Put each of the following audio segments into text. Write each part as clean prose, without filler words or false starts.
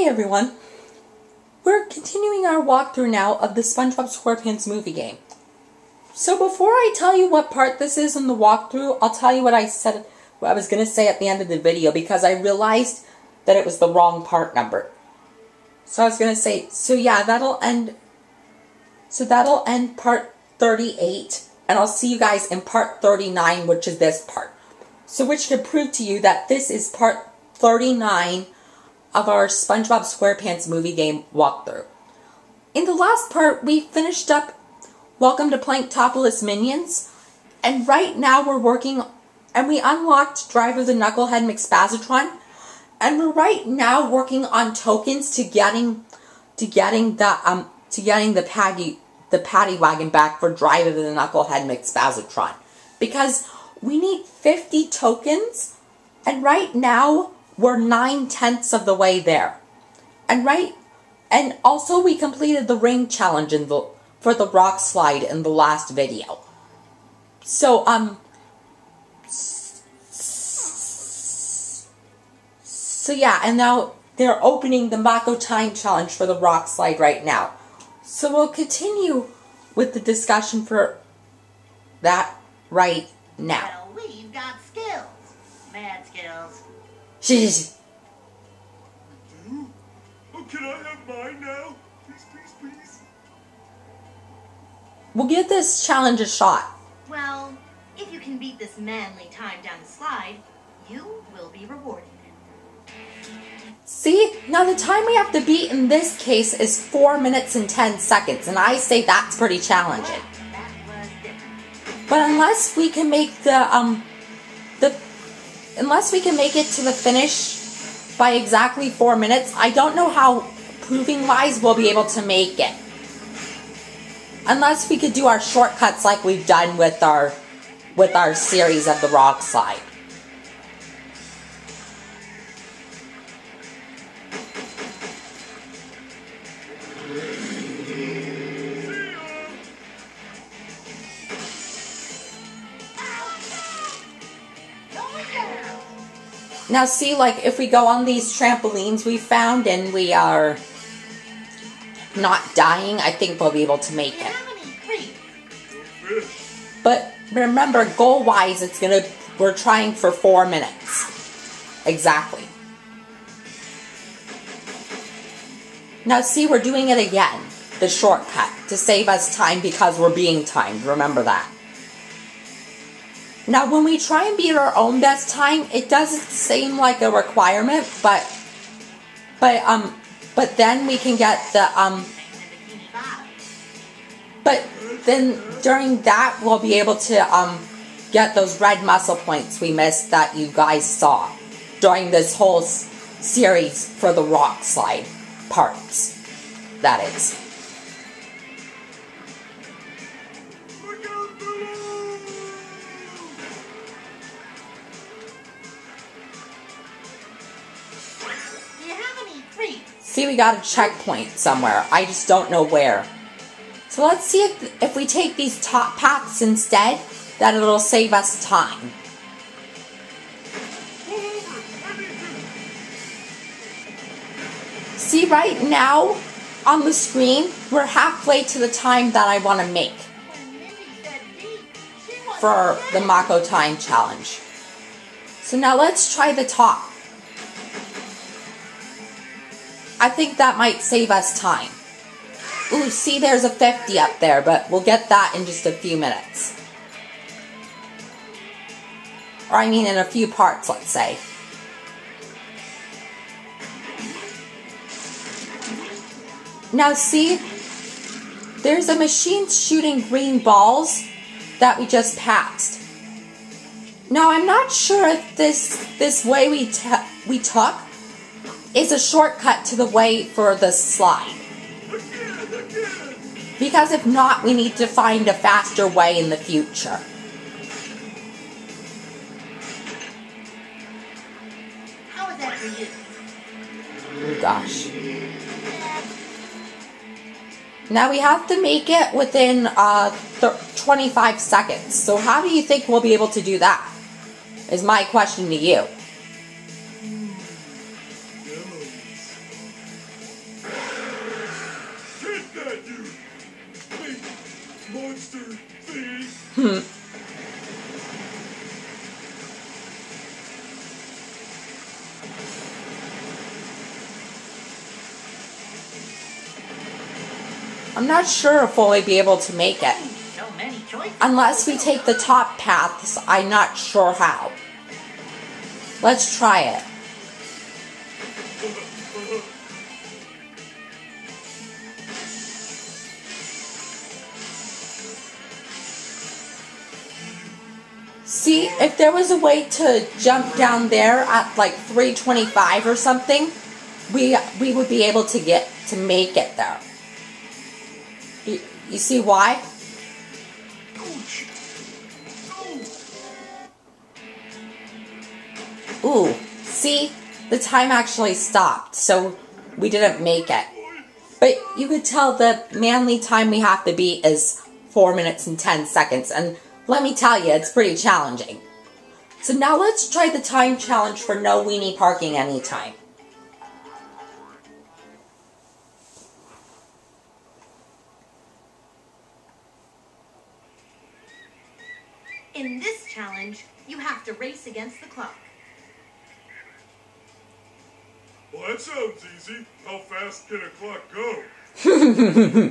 Hey everyone, we're continuing our walkthrough now of the SpongeBob Squarepants movie game. So before I tell you what part this is in the walkthrough, I'll tell you what I was going to say at the end of the video because I realized that it was the wrong part number. So I was going to say, that'll end part 38, and I'll see you guys in part 39, which is this part. So which should prove to you that this is part 39 of our SpongeBob Squarepants movie game walkthrough. In the last part, we finished up Welcome to Planktopolis Minions, and right now we're working, and we unlocked Driver the Knucklehead McSpazatron, and we're right now working on tokens to getting the paddy wagon back for Driver the Knucklehead McSpazatron, because we need 50 tokens, and right now we're 9/10 of the way there. And also we completed the ring challenge for the rock slide in the last video. So yeah, and now they're opening the Mako time challenge for the rock slide right now. So we'll continue with the discussion for that right now. Well, we've got skills. Mad skills. Oh, can I have mine now? Please, please, please. We'll give this challenge a shot. Well, if you can beat this manly time down the slide, you will be rewarded. See, now the time we have to beat in this case is 4 minutes and 10 seconds, and I say that's pretty challenging. That was different. But unless we can make it to the finish by exactly 4 minutes, I don't know how proving-wise we'll be able to make it. Unless we could do our shortcuts like we've done with our series of the rock slide. Now see, like, if we go on these trampolines we found and we are not dying, I think we'll be able to make it. But remember, goal-wise, we're trying for 4 minutes. Exactly. Now see, we're doing it again. The shortcut, to save us time because we're being timed. Remember that. Now, when we try and beat our own best time, it doesn't seem like a requirement, but then we can get the, but then during that, we'll be able to, get those red muscle points we missed that you guys saw during this whole series for the rock slide parts, that is. See, we got a checkpoint somewhere. I just don't know where. So let's see if we take these top paths instead, that it'll save us time. See, right now on the screen, we're halfway to the time that I want to make for the Mako time challenge. So now let's try the top. I think that might save us time. Ooh, see, there's a 50 up there, but we'll get that in just a few minutes. Or I mean in a few parts, let's say. Now see, there's a machine shooting green balls that we just passed. Now I'm not sure if this way we took is a shortcut to the way for the slide. Because if not, we need to find a faster way in the future. How is that for you? Oh gosh. Now we have to make it within 25 seconds. So how do you think we'll be able to do that? Is my question to you. I'm not sure if we'll be able to make it. So many choices. Unless we take the top paths, I'm not sure how. Let's try it. See, if there was a way to jump down there at like 325 or something, we would be able to make it there. You see why? Ooh, see? The time actually stopped, so we didn't make it. But you could tell the manly time we have to beat is 4 minutes and 10 seconds, and let me tell you, it's pretty challenging. So now let's try the time challenge for no weenie parking anytime. In this challenge, you have to race against the clock. Well, that sounds easy. How fast can a clock go?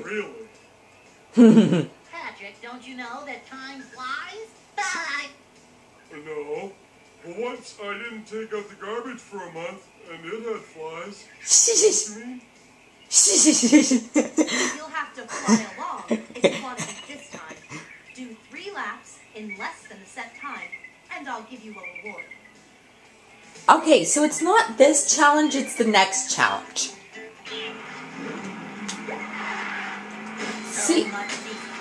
Really? Patrick, don't you know that time flies? No. Well, once I didn't take out the garbage for a month, and it had flies. What do you mean? You'll have to fly along if you want to beat this time. Do 3 laps in less than the set time, and I'll give you a reward. Okay, so it's not this challenge, it's the next challenge.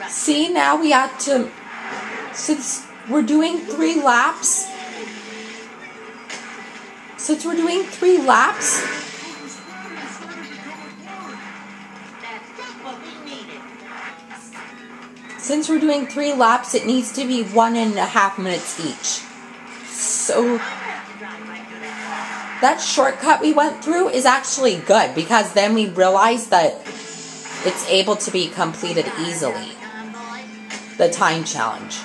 See, now we have to, since we're doing 3 laps, That's just what we needed. Since we're doing 3 laps, it needs to be 1.5 minutes each. So that shortcut we went through is actually good because then we realized that it's able to be completed easily. The time challenge.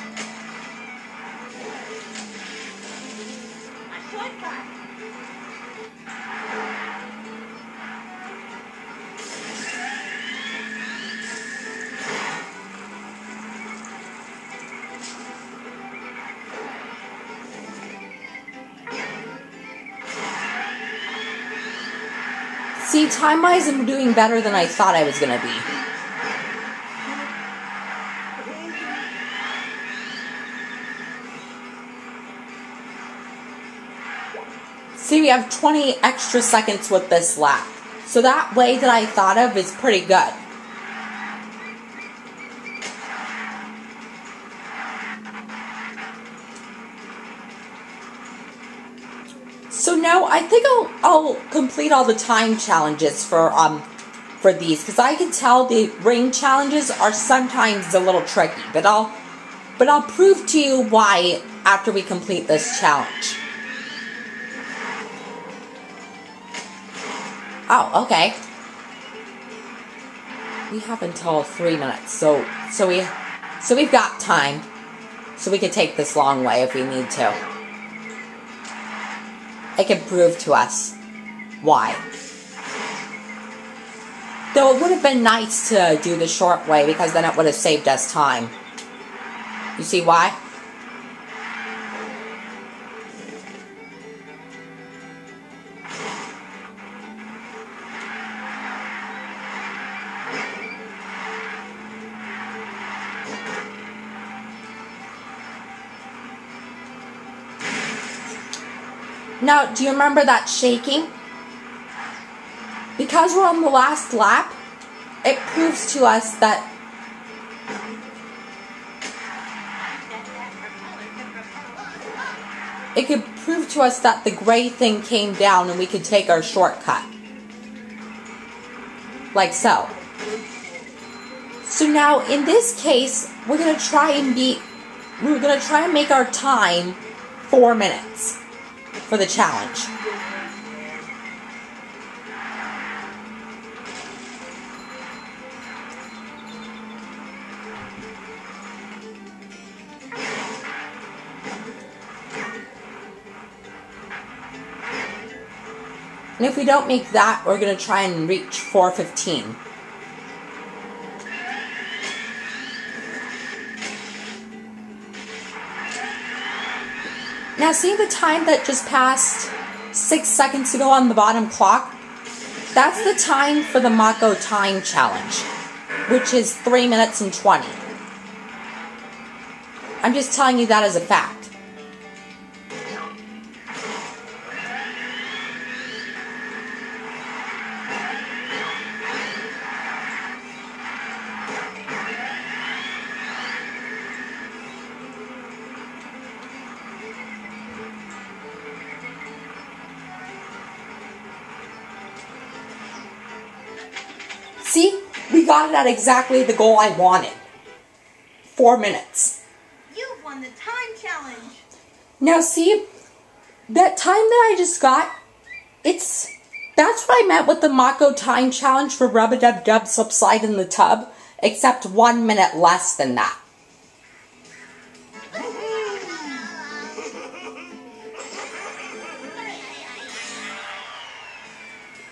See, time-wise, I'm doing better than I thought I was going to be. See, we have 20 extra seconds with this lap. So that way that I thought of is pretty good. So now I think I'll complete all the time challenges for these because I can tell the ring challenges are sometimes a little tricky, but I'll prove to you why after we complete this challenge. Oh, okay. We have until 3 minutes, so we've got time, so we could take this long way if we need to. It can prove to us why. Though it would have been nice to do the short way because then it would have saved us time. You see why? Now, do you remember that shaking? Because we're on the last lap, it proves to us that the gray thing came down and we could take our shortcut. Like so. So now, in this case, we're going to try and make our time 4 minutes for the challenge. And if we don't make that, we're going to try and reach 4:15. Now see the time that just passed 6 seconds ago on the bottom clock? That's the time for the Mako time challenge, which is 3 minutes and 20. I'm just telling you that as a fact. See, we got it at exactly the goal I wanted. 4 minutes. You've won the time challenge. Now see, that time that I just got, that's what I meant with the Mako time challenge for Rub-a-Dub-Dub Subslide in the Tub, except 1 minute less than that.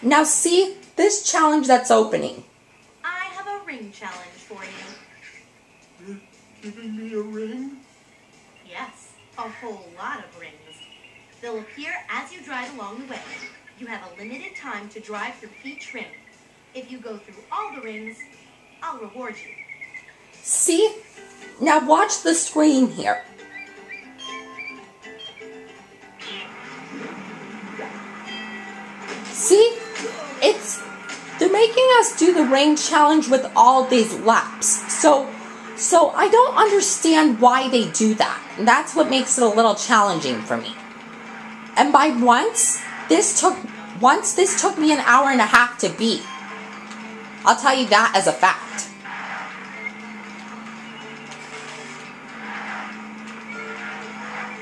Now see, this challenge that's opening. I have a ring challenge for you. You're giving me a ring? Yes, a whole lot of rings. They'll appear as you drive along the way. You have a limited time to drive through each ring. If you go through all the rings, I'll reward you. See? Now watch the screen here. See? They're making us do the ring challenge with all these laps. So I don't understand why they do that. And that's what makes it a little challenging for me. And by once this took me an hour and a half to beat. I'll tell you that as a fact.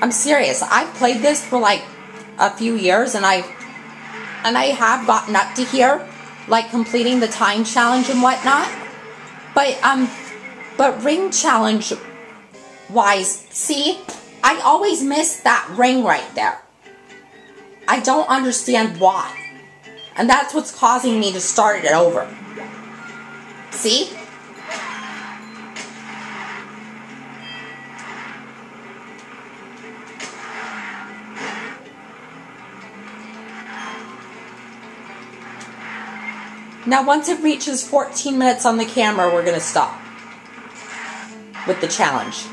I'm serious. I've played this for like a few years, and I have gotten up to here, like completing the time challenge and whatnot. But ring challenge wise, see, I always miss that ring right there. I don't understand why. And that's what's causing me to start it over. See? Now once it reaches 14 minutes on the camera, we're going to stop with the challenge.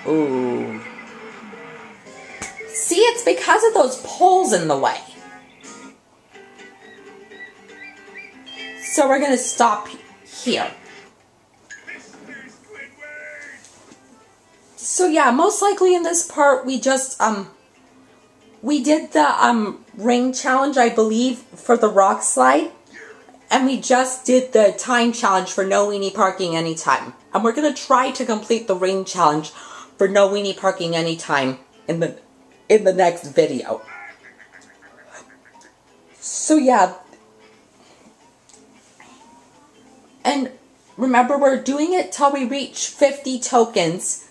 Ooh. See, it's because of those poles in the way. So we're going to stop here. So yeah, most likely in this part we just we did the ring challenge, I believe, for the rock slide, and we just did the time challenge for no weenie parking anytime. And we're going to try to complete the ring challenge for no weenie parking anytime in the next video. So yeah. And remember, we're doing it till we reach 50 tokens.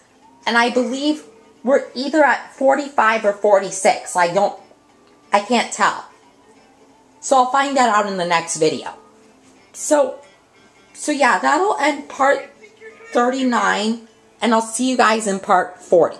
And I believe we're either at 45 or 46. I can't tell. So I'll find that out in the next video. So yeah, that'll end part 39. And I'll see you guys in part 40.